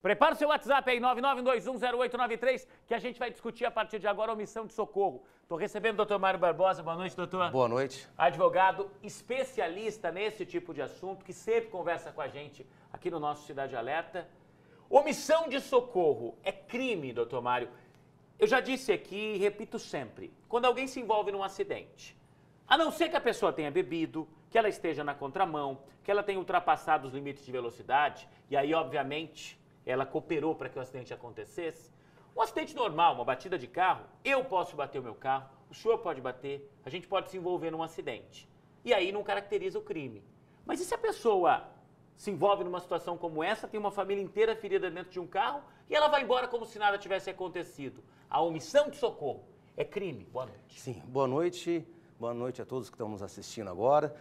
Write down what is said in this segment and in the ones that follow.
Prepara o seu WhatsApp aí, 99210893, que a gente vai discutir a partir de agora a omissão de socorro. Estou recebendo o doutor Mário Barbosa. Boa noite, doutor. Boa noite. Advogado especialista nesse tipo de assunto, que sempre conversa com a gente aqui no nosso Cidade Alerta. Omissão de socorro é crime, doutor Mário. Eu já disse aqui e repito sempre, quando alguém se envolve num acidente, a não ser que a pessoa tenha bebido, que ela esteja na contramão, que ela tenha ultrapassado os limites de velocidade, e aí, obviamente, ela cooperou para que o acidente acontecesse. Um acidente normal, uma batida de carro, eu posso bater o meu carro, o senhor pode bater, a gente pode se envolver num acidente. E aí não caracteriza o crime. Mas e se a pessoa se envolve numa situação como essa, tem uma família inteira ferida dentro de um carro e ela vai embora como se nada tivesse acontecido? A omissão de socorro é crime. Boa noite. Sim, boa noite. Boa noite a todos que estão nos assistindo agora.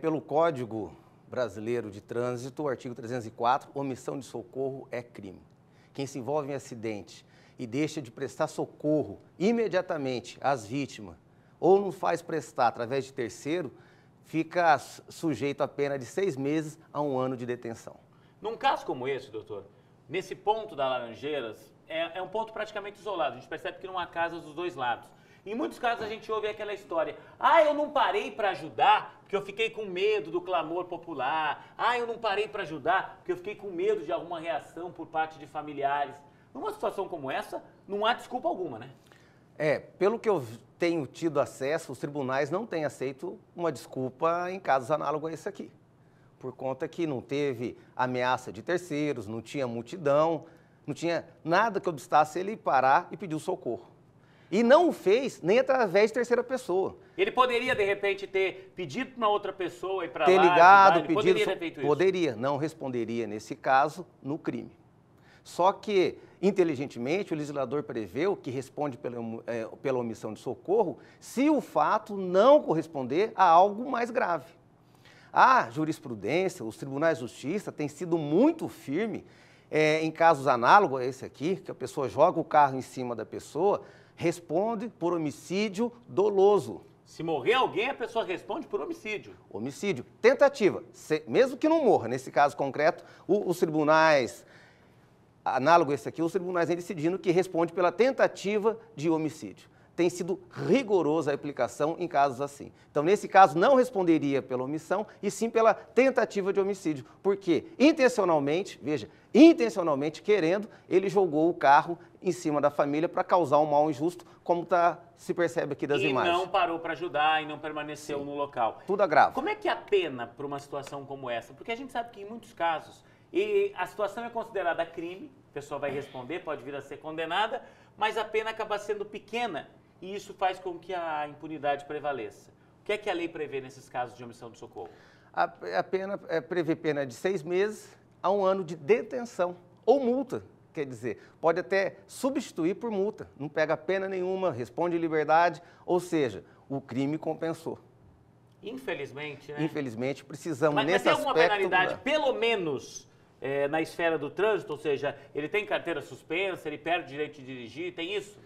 Pelo Código Brasileiro de Trânsito, o artigo 304, omissão de socorro é crime. Quem se envolve em acidente e deixa de prestar socorro imediatamente às vítimas ou não faz prestar através de terceiro, fica sujeito a pena de 6 meses a 1 ano de detenção. Num caso como esse, doutor, nesse ponto da Laranjeiras, é um ponto praticamente isolado. A gente percebe que não há casas dos dois lados. Em muitos casos a gente ouve aquela história, eu não parei para ajudar porque eu fiquei com medo do clamor popular, eu não parei para ajudar porque eu fiquei com medo de alguma reação por parte de familiares. Numa situação como essa, não há desculpa alguma, né? Pelo que eu tenho tido acesso, os tribunais não têm aceito uma desculpa em casos análogos a esse aqui. Por conta que não teve ameaça de terceiros, não tinha multidão, não tinha nada que obstasse ele parar e pedir o socorro. E não o fez nem através de terceira pessoa. Ele poderia, de repente, ter pedido para uma outra pessoa ir para lá, ter ligado, ajudar, pedido, poderia ter feito isso? Poderia, não responderia nesse caso no crime. Só que, inteligentemente, o legislador preveu que responde pela omissão de socorro se o fato não corresponder a algo mais grave. A jurisprudência, os tribunais de justiça têm sido muito firmes em casos análogos a esse aqui, que a pessoa joga o carro em cima da pessoa, responde por homicídio doloso. Se morrer alguém, a pessoa responde por homicídio. Homicídio. Tentativa. Mesmo que não morra, nesse caso concreto, os tribunais, análogo a esse aqui, os tribunais vêm decidindo que responde pela tentativa de homicídio. Tem sido rigorosa a aplicação em casos assim. Então, nesse caso, não responderia pela omissão, e sim pela tentativa de homicídio. Porque, intencionalmente, veja, intencionalmente querendo, ele jogou o carro em cima da família para causar um mal injusto, como se percebe aqui das imagens. E não parou para ajudar e não permaneceu no local. Tudo agravo. Como é que é a pena para uma situação como essa? Porque a gente sabe que em muitos casos, a situação é considerada crime, a pessoa vai responder, pode vir a ser condenada, mas a pena acaba sendo pequena. E isso faz com que a impunidade prevaleça. O que é que a lei prevê nesses casos de omissão de socorro? A pena prevê pena de 6 meses a 1 ano de detenção ou multa. Quer dizer, pode até substituir por multa. Não pega pena nenhuma, responde em liberdade, ou seja, o crime compensou. Infelizmente, né? Infelizmente, precisamos nesse tem aspecto... alguma penalidade, pelo menos, na esfera do trânsito? Ou seja, ele tem carteira suspensa, ele perde o direito de dirigir, tem isso?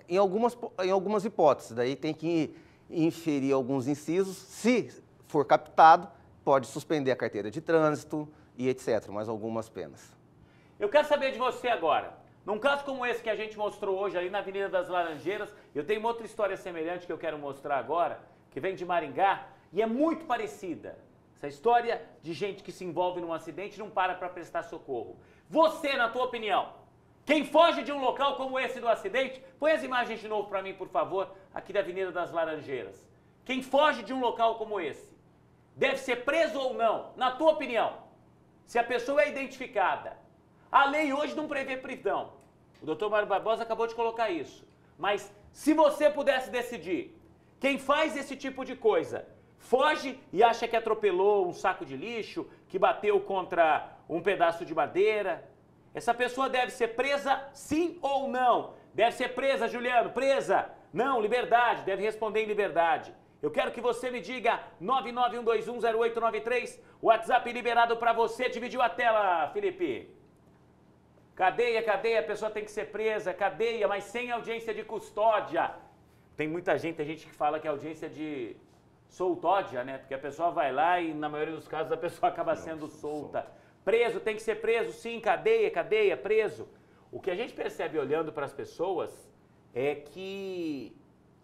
Em algumas hipóteses, daí tem que inferir alguns incisos. Se for captado, pode suspender a carteira de trânsito e etc., mais algumas penas. Eu quero saber de você agora. Num caso como esse que a gente mostrou hoje ali na Avenida das Laranjeiras, eu tenho uma outra história semelhante que eu quero mostrar agora, que vem de Maringá, e é muito parecida. Essa história de gente que se envolve num acidente e não para prestar socorro. Você, na tua opinião, quem foge de um local como esse do acidente, põe as imagens de novo para mim, por favor, aqui da Avenida das Laranjeiras. Quem foge de um local como esse, deve ser preso ou não, na tua opinião? Se a pessoa é identificada, a lei hoje não prevê prisão. O doutor Mário Barbosa acabou de colocar isso. Mas se você pudesse decidir, quem faz esse tipo de coisa, foge e acha que atropelou um saco de lixo, que bateu contra um pedaço de madeira, essa pessoa deve ser presa, sim ou não? Deve ser presa, Juliano, presa. Não, liberdade, deve responder em liberdade. Eu quero que você me diga 991210893, WhatsApp liberado para você. Dividiu a tela, Felipe. Cadeia, cadeia, a pessoa tem que ser presa, cadeia, mas sem audiência de custódia. Tem muita gente, tem gente que fala que é audiência de soltódia, né? Porque a pessoa vai lá e, na maioria dos casos, a pessoa acaba sendo solta. Preso, tem que ser preso, sim, cadeia, cadeia, preso. O que a gente percebe olhando para as pessoas é que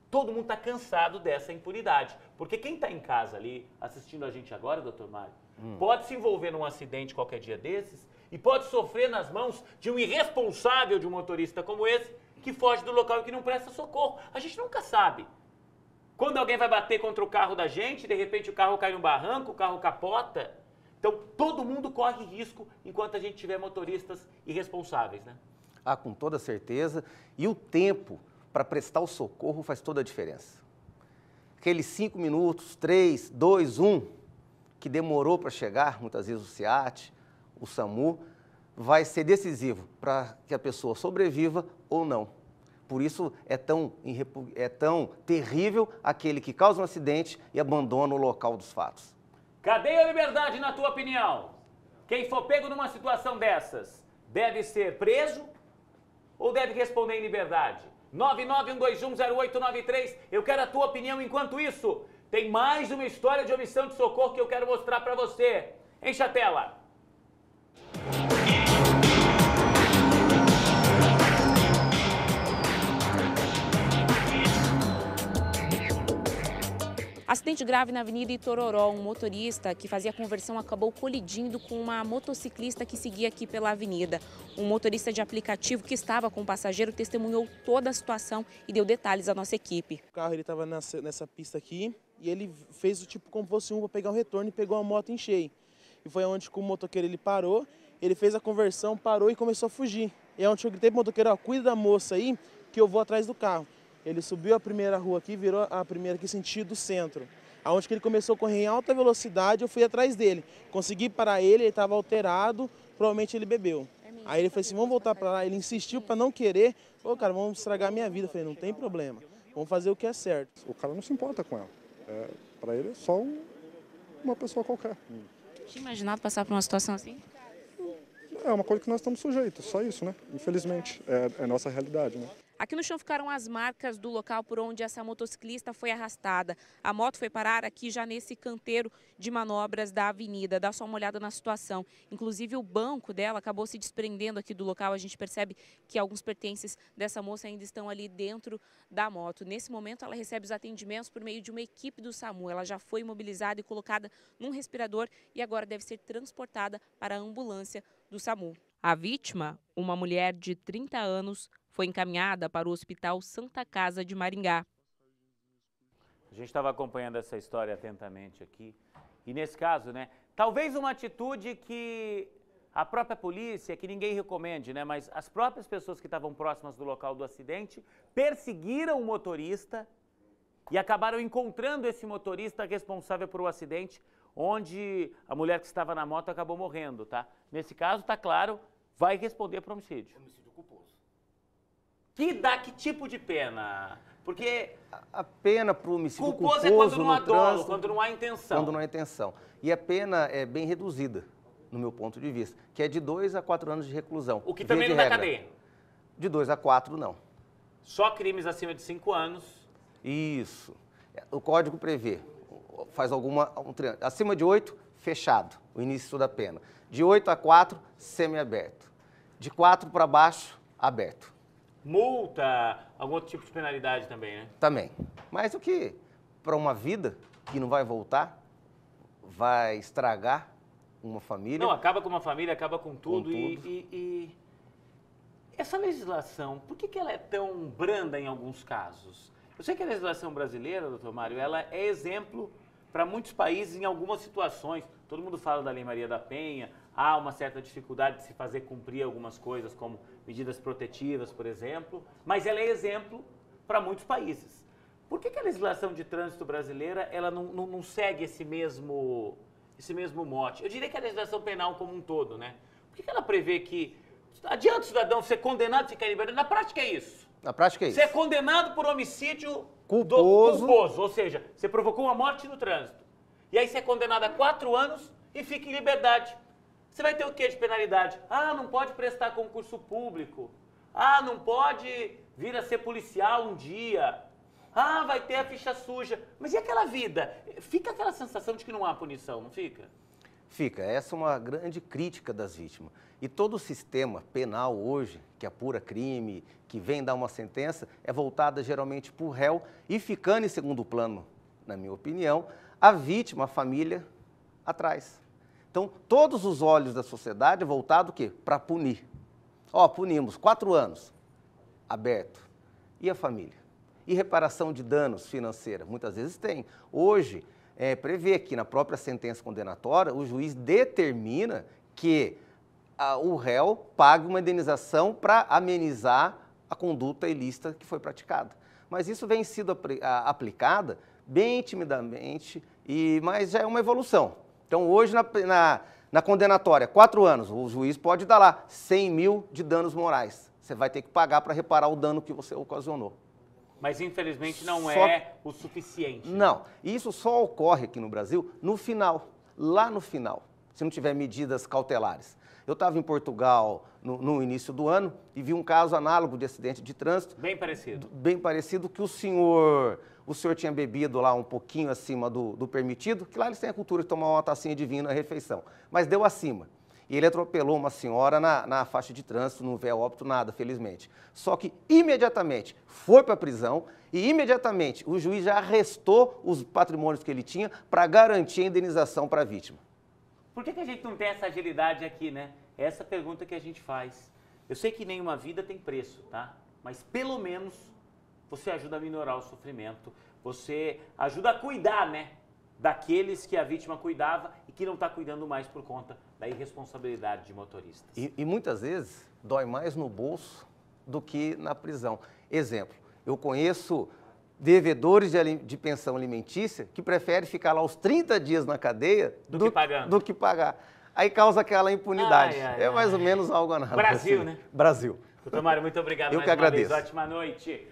todo mundo está cansado dessa impunidade. Porque quem está em casa ali, assistindo a gente agora, doutor Mário, pode se envolver num acidente qualquer dia desses e pode sofrer nas mãos de um irresponsável de um motorista como esse, que foge do local e que não presta socorro. A gente nunca sabe. Quando alguém vai bater contra o carro da gente, de repente o carro cai no barranco, o carro capota. Então, todo mundo corre risco enquanto a gente tiver motoristas irresponsáveis, né? Ah, com toda certeza. E o tempo para prestar o socorro faz toda a diferença. Aqueles 5 minutos, 3, 2, 1, que demorou para chegar, muitas vezes o SEAT, o SAMU, vai ser decisivo para que a pessoa sobreviva ou não. Por isso é tão terrível aquele que causa um acidente e abandona o local dos fatos. Cadeia ou liberdade, na tua opinião? Quem for pego numa situação dessas, deve ser preso ou deve responder em liberdade? 991210893, eu quero a tua opinião. Enquanto isso, tem mais uma história de omissão de socorro que eu quero mostrar para você. Enche a tela. Acidente grave na Avenida Itororó. Um motorista que fazia conversão acabou colidindo com uma motociclista que seguia aqui pela avenida. Um motorista de aplicativo que estava com o passageiro testemunhou toda a situação e deu detalhes à nossa equipe. O carro estava nessa pista aqui e ele fez o tipo como fosse para pegar o retorno e pegou a moto em cheio. E foi onde o motoqueiro ele parou, ele fez a conversão, parou e começou a fugir. E é onde eu gritei pro motoqueiro: ó, cuida da moça aí que eu vou atrás do carro. Ele subiu a primeira rua aqui, virou a primeira aqui sentido centro. Aonde que ele começou a correr em alta velocidade, eu fui atrás dele. Consegui parar ele estava alterado, provavelmente ele bebeu. Aí ele falou assim: vamos voltar para lá. Ele insistiu para não querer. Ô, cara, vamos estragar a minha vida. Eu falei: não tem problema, vamos fazer o que é certo. O cara não se importa com ela. Para ele é só uma pessoa qualquer. Tinha imaginado passar por uma situação assim? É uma coisa que nós estamos sujeitos, só isso, né? Infelizmente, é a nossa realidade, né? Aqui no chão ficaram as marcas do local por onde essa motociclista foi arrastada. A moto foi parar aqui já nesse canteiro de manobras da avenida. Dá só uma olhada na situação. Inclusive o banco dela acabou se desprendendo aqui do local. A gente percebe que alguns pertences dessa moça ainda estão ali dentro da moto. Nesse momento ela recebe os atendimentos por meio de uma equipe do SAMU. Ela já foi imobilizada e colocada num respirador e agora deve ser transportada para a ambulância do SAMU. A vítima, uma mulher de 30 anos, foi encaminhada para o Hospital Santa Casa de Maringá. A gente estava acompanhando essa história atentamente aqui. E nesse caso, né, talvez uma atitude que a própria polícia, que ninguém recomende, né, mas as próprias pessoas que estavam próximas do local do acidente perseguiram o motorista e acabaram encontrando esse motorista responsável por o acidente, onde a mulher que estava na moto acabou morrendo, tá? Nesse caso, tá claro, vai responder por homicídio. Homicídio culposo. Que tipo de pena? Porque a pena para o homicídio culposo culposo é quando não há no dolo, trânsito, quando não há intenção. Quando não há intenção. E a pena é bem reduzida, no meu ponto de vista, que é de 2 a 4 anos de reclusão. O que também não dá cadeia. De 2 a 4, não. Só crimes acima de 5 anos. Isso. O código prevê, faz acima de 8, fechado, o início da pena. De 8 a 4, semiaberto. De 4 para baixo, aberto. Multa, algum outro tipo de penalidade também, né? Também. Mas o que, para uma vida que não vai voltar, vai estragar uma família. Não, acaba com uma família, acaba com tudo. E essa legislação, por que ela é tão branda em alguns casos? Eu sei que a legislação brasileira, doutor Mário, ela é exemplo para muitos países em algumas situações. Todo mundo fala da Lei Maria da Penha, há uma certa dificuldade de se fazer cumprir algumas coisas, como medidas protetivas, por exemplo, mas ela é exemplo para muitos países. Por que a legislação de trânsito brasileira ela não segue esse mesmo mote? Eu diria que a legislação penal como um todo, né? Por que ela prevê que adianta o cidadão ser condenado e ficar em liberdade? Na prática é isso. Na prática é isso. Você é condenado por homicídio culposo, ou seja, você provocou uma morte no trânsito. E aí você é condenado a 4 anos e fica em liberdade. Você vai ter o quê de penalidade? Ah, não pode prestar concurso público. Ah, não pode vir a ser policial um dia. Ah, vai ter a ficha suja. Mas e aquela vida? Fica aquela sensação de que não há punição, não fica? Fica. Essa é uma grande crítica das vítimas. E todo o sistema penal hoje, que apura crime, que vem dar uma sentença, é voltada geralmente para o réu e ficando em segundo plano, na minha opinião, a vítima, a família, atrás. Então, todos os olhos da sociedade é voltado o quê? Para punir. Ó, punimos 4 anos, aberto. E a família? E reparação de danos financeira? Muitas vezes tem. Hoje, prevê que na própria sentença condenatória, o juiz determina que o réu pague uma indenização para amenizar a conduta ilícita que foi praticada. Mas isso vem sido aplicada bem timidamente, mas já é uma evolução. Então, hoje, na condenatória, 4 anos, o juiz pode dar lá 100 mil de danos morais. Você vai ter que pagar para reparar o dano que você ocasionou. Mas, infelizmente, não é o suficiente. Não. E isso só ocorre aqui no Brasil no final, lá no final, se não tiver medidas cautelares. Eu estava em Portugal no início do ano e vi um caso análogo de acidente de trânsito. Bem parecido. Bem parecido, que o senhor tinha bebido lá um pouquinho acima do permitido, que lá eles têm a cultura de tomar uma tacinha de vinho na refeição, mas deu acima. E ele atropelou uma senhora na faixa de trânsito, não veio a óbito nada, felizmente. Só que imediatamente foi para a prisão e imediatamente o juiz já arrestou os patrimônios que ele tinha para garantir a indenização para a vítima. Por que a gente não tem essa agilidade aqui, né? É essa pergunta que a gente faz. Eu sei que nenhuma vida tem preço, tá? Mas pelo menos você ajuda a minorar o sofrimento, você ajuda a cuidar, né? Daqueles que a vítima cuidava e que não está cuidando mais por conta da irresponsabilidade de motoristas. E muitas vezes dói mais no bolso do que na prisão. Exemplo, eu conheço devedores de pensão alimentícia que preferem ficar lá os 30 dias na cadeia do que pagar. Aí causa aquela impunidade. É mais ou menos algo análogo. Brasil, assim. né? Brasil. Doutor Mário, muito obrigado mais uma vez. Ótima noite.